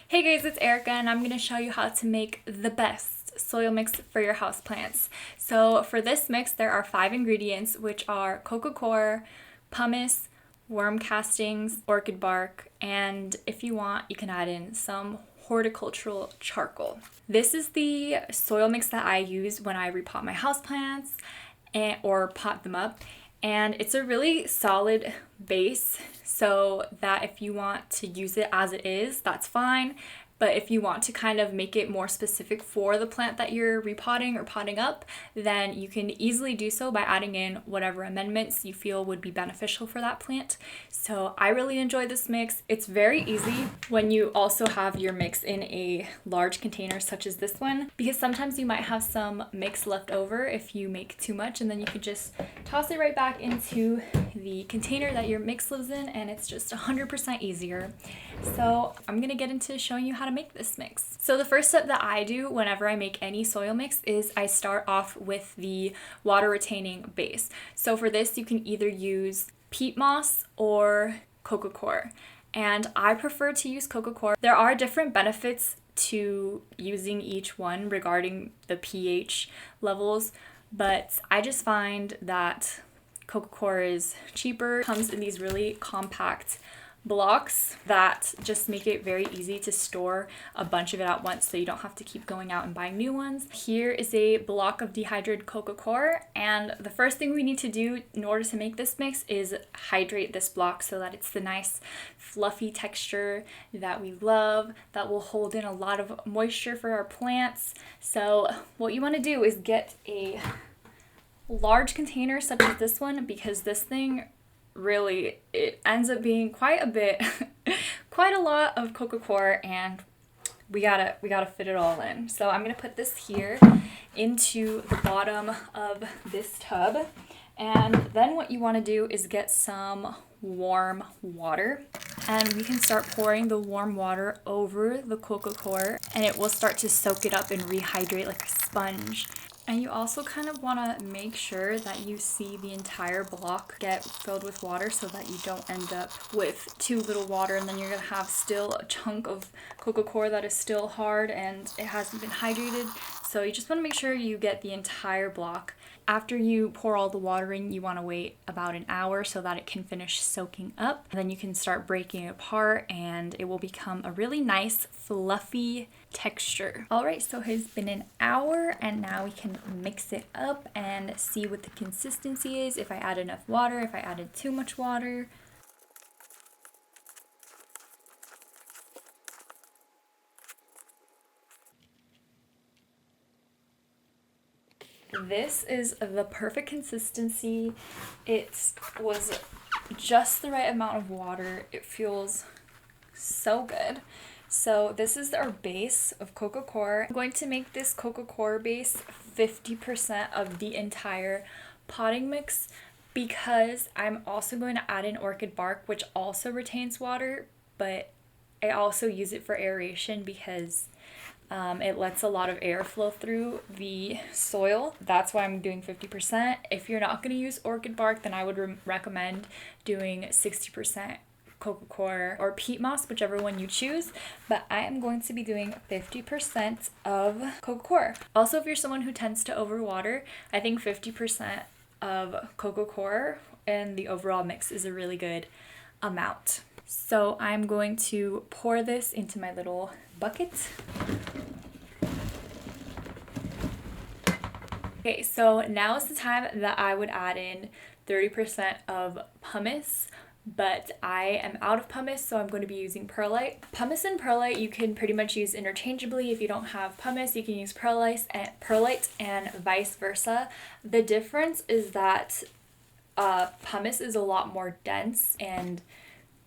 Hey guys, it's Erica and I'm going to show you how to make the best soil mix for your houseplants. So for this mix there are 5 ingredients, which are coco coir, pumice, worm castings, orchid bark, and if you want you can add in some horticultural charcoal. This is the soil mix that I use when I repot my houseplants or pot them up. And it's a really solid base, so that if you want to use it as it is, that's fine. But if you want to kind of make it more specific for the plant that you're repotting or potting up, then you can easily do so by adding in whatever amendments you feel would be beneficial for that plant. So I really enjoy this mix. It's very easy when you also have your mix in a large container such as this one, because sometimes you might have some mix left over if you make too much, and then you could just toss it right back into the container that your mix lives in, and it's just 100% easier. So I'm gonna get into showing you how to make this mix. So the first step that I do whenever I make any soil mix is I start off with the water retaining base. So for this you can either use peat moss or coco coir, and I prefer to use coco coir. There are different benefits to using each one regarding the pH levels, but I just find that coco coir is cheaper, comes in these really compact blocks that just make it very easy to store a bunch of it at once, so you don't have to keep going out and buying new ones. Here is a block of dehydrated coco coir, and the first thing we need to do in order to make this mix is hydrate this block so that it's the nice fluffy texture that we love, that will hold in a lot of moisture for our plants. So what you want to do is get a large container such as this one, because this thing really, it ends up being quite a bit, quite a lot of coco coir, and we gotta fit it all in. So I'm gonna put this here into the bottom of this tub, and then what you want to do is get some warm water, and we can start pouring the warm water over the coco coir, and it will start to soak it up and rehydrate like a sponge. And you also kind of want to make sure that you see the entire block get filled with water, so that you don't end up with too little water and then you're going to have still a chunk of coco coir that is still hard and it hasn't been hydrated. So you just want to make sure you get the entire block. After you pour all the water in, you want to wait about an hour so that it can finish soaking up. And then you can start breaking it apart and it will become a really nice fluffy texture. Alright, so it has been an hour and now we can mix it up and see what the consistency is, if I add enough water, if I added too much water. This is the perfect consistency. It was just the right amount of water. It feels so good. So this is our base of coco coir. I'm going to make this coco coir base 50% of the entire potting mix, because I'm also going to add in orchid bark, which also retains water, but I also use it for aeration because it lets a lot of air flow through the soil. That's why I'm doing 50%. If you're not going to use orchid bark, then I would recommend doing 60% coco coir or peat moss, whichever one you choose, but I am going to be doing 50% of coco coir. Also, if you're someone who tends to overwater, I think 50% of coco coir and the overall mix is a really good amount. So I'm going to pour this into my little bucket. Okay, so now is the time that I would add in 30% of pumice, but I am out of pumice, so I'm going to be using perlite. Pumice and perlite you can pretty much use interchangeably. If you don't have pumice, you can use perlite and vice versa. The difference is that pumice is a lot more dense and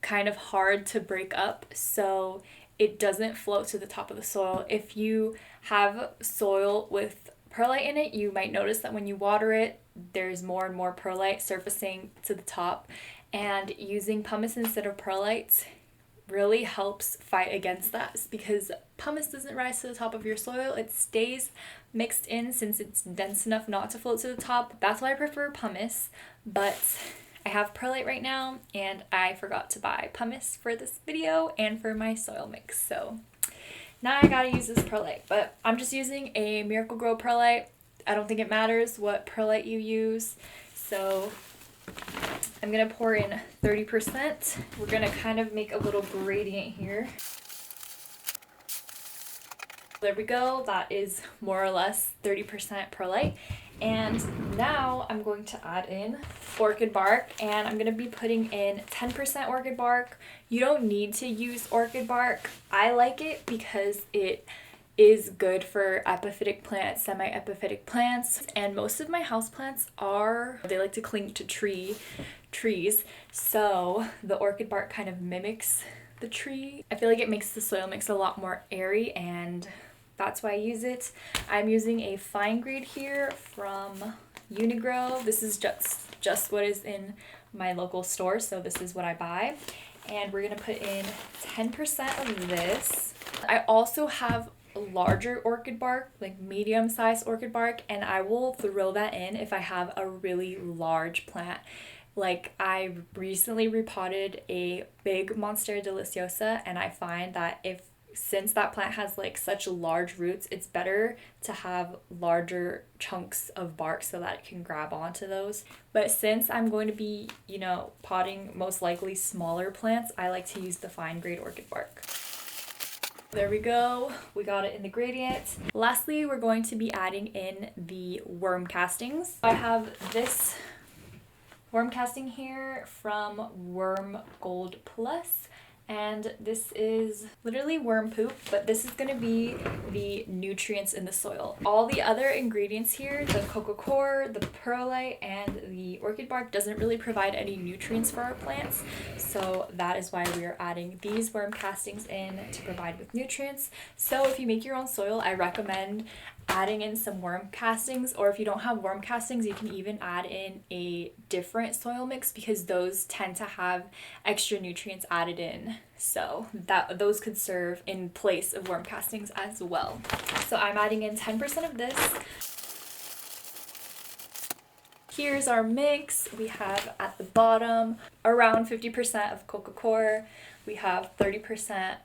kind of hard to break up, so it doesn't float to the top of the soil. If you have soil with perlite in it, you might notice that when you water it, there's more and more perlite surfacing to the top, and using pumice instead of perlite really helps fight against that, because pumice doesn't rise to the top of your soil. It stays mixed in since it's dense enough not to float to the top. That's why I prefer pumice, but I have perlite right now and I forgot to buy pumice for this video and for my soil mix, so Now I gotta use this perlite, but I'm just using a Miracle Grow perlite. I don't think it matters what perlite you use. So I'm gonna pour in 30%. We're gonna kind of make a little gradient here. There we go, that is more or less 30% perlite. And now I'm going to add in orchid bark, and I'm going to be putting in 10% orchid bark. You don't need to use orchid bark. I like it because it is good for epiphytic plants, semi-epiphytic plants, and most of my houseplants they like to cling to trees, so the orchid bark kind of mimics the tree. I feel like it makes the soil mix a lot more airy, and that's why I use it. I'm using a fine grade here from Unigrow. This is just what is in my local store, so this is what I buy. And we're gonna put in 10% of this. I also have larger orchid bark, like medium-sized orchid bark, and I will throw that in if I have a really large plant. Like, I recently repotted a big Monstera deliciosa, and I find that since that plant has like such large roots, it's better to have larger chunks of bark so that it can grab onto those. But since I'm going to be, potting most likely smaller plants, I like to use the fine grade orchid bark. There we go, we got it in the gradient. Lastly, we're going to be adding in the worm castings. I have this worm casting here from Worm Gold Plus. And this is literally worm poop, but this is going to be the nutrients in the soil. All the other ingredients here, the coco coir, the perlite, and the orchid bark, doesn't really provide any nutrients for our plants. So that is why we are adding these worm castings in to provide with nutrients. So if you make your own soil, I recommend adding in some worm castings, or if you don't have worm castings, you can even add in a different soil mix because those tend to have extra nutrients added in, so those could serve in place of worm castings as well. So I'm adding in 10% of this. Here's our mix. We have at the bottom around 50% of coco coir, we have 30%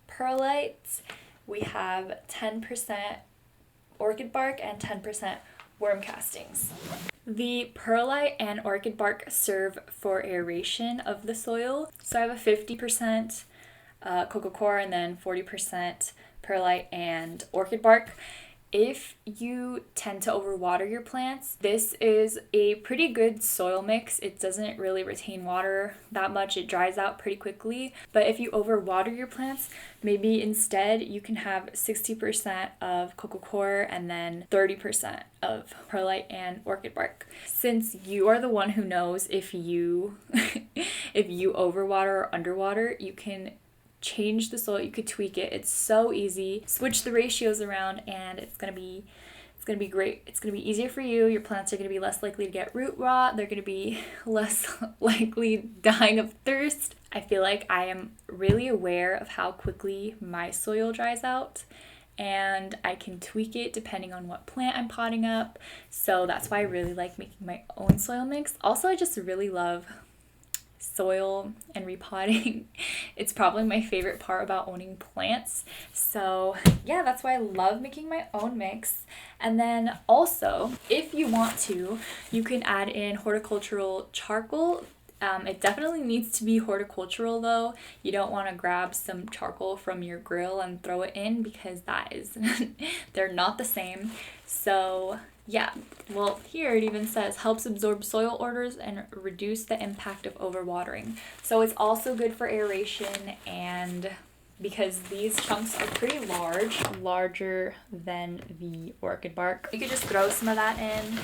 perlite, we have 10% orchid bark, and 10% worm castings. The perlite and orchid bark serve for aeration of the soil. So I have a 50% coco coir and then 40% perlite and orchid bark. If you tend to overwater your plants, this is a pretty good soil mix. It doesn't really retain water that much. It dries out pretty quickly. But if you overwater your plants, maybe instead you can have 60% of coco coir and then 30% of perlite and orchid bark. Since you are the one who knows if you overwater or underwater, you can change the soil, you could tweak it. It's so easy. Switch the ratios around and it's gonna be great. It's gonna be easier for you. Your plants are gonna be less likely to get root rot. They're gonna be less likely dying of thirst. I feel like I am really aware of how quickly my soil dries out, and I can tweak it depending on what plant I'm potting up. So that's why I really like making my own soil mix. Also, I just really love soil and repotting. It's probably my favorite part about owning plants. So yeah, that's why I love making my own mix. And then also, if you want to, you can add in horticultural charcoal. It definitely needs to be horticultural though. You don't want to grab some charcoal from your grill and throw it in because they're not the same. So yeah, well, here it even says helps absorb soil odors and reduce the impact of overwatering. So it's also good for aeration, and because these chunks are pretty large, larger than the orchid bark, you could just throw some of that in.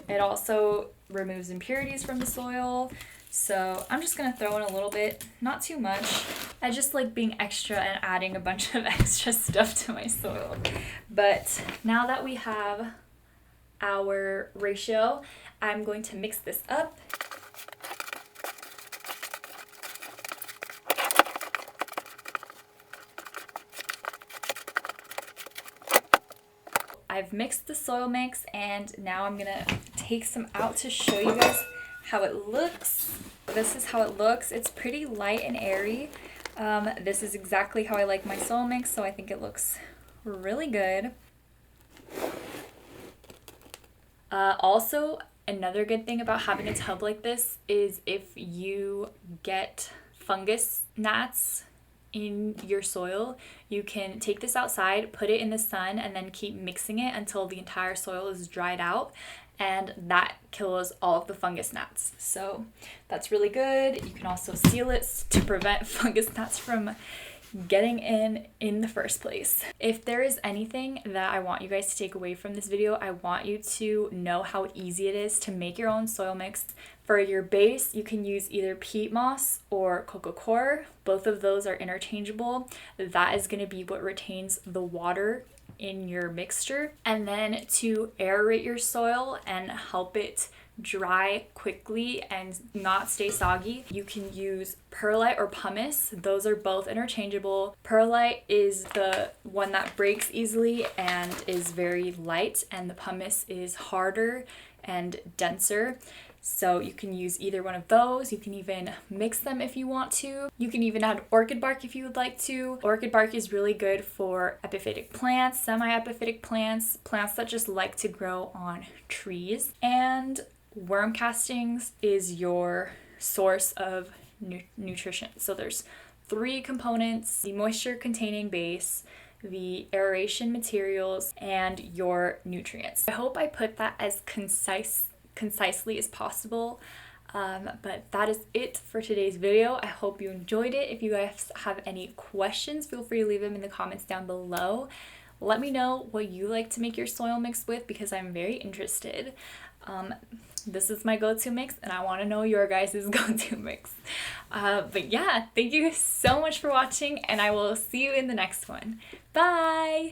It also removes impurities from the soil. So I'm just gonna throw in a little bit, not too much. I just like being extra and adding a bunch of extra stuff to my soil. But now that we have our ratio, I'm going to mix this up. I've mixed the soil mix, and now I'm gonna take some out to show you guys how it looks. This is how it looks. It's pretty light and airy. This is exactly how I like my soil mix, so I think it looks really good. Also, another good thing about having a tub like this is if you get fungus gnats in your soil, you can take this outside, put it in the sun, and then keep mixing it until the entire soil is dried out, and that kills all of the fungus gnats. So that's really good. You can also seal it to prevent fungus gnats from getting in the first place. If there is anything that I want you guys to take away from this video, I want you to know how easy it is to make your own soil mix. For your base, you can use either peat moss or coco coir. Both of those are interchangeable. That is going to be what retains the water in your mixture. And then to aerate your soil and help it dry quickly and not stay soggy, you can use perlite or pumice. Those are both interchangeable. Perlite is the one that breaks easily and is very light, and the pumice is harder and denser. So you can use either one of those. You can even mix them if you want to. You can even add orchid bark if you would like to. Orchid bark is really good for epiphytic plants, semi-epiphytic plants, plants that just like to grow on trees. And worm castings is your source of nutrition. So there's 3 components: the moisture containing base, the aeration materials, and your nutrients. I hope I put that as concisely as possible. But that is it for today's video. I hope you enjoyed it. If you guys have any questions, feel free to leave them in the comments down below. Let me know what you like to make your soil mix with, because I'm very interested. This is my go-to mix, and I want to know your guys' go-to mix. But yeah, thank you so much for watching, and I will see you in the next one. Bye!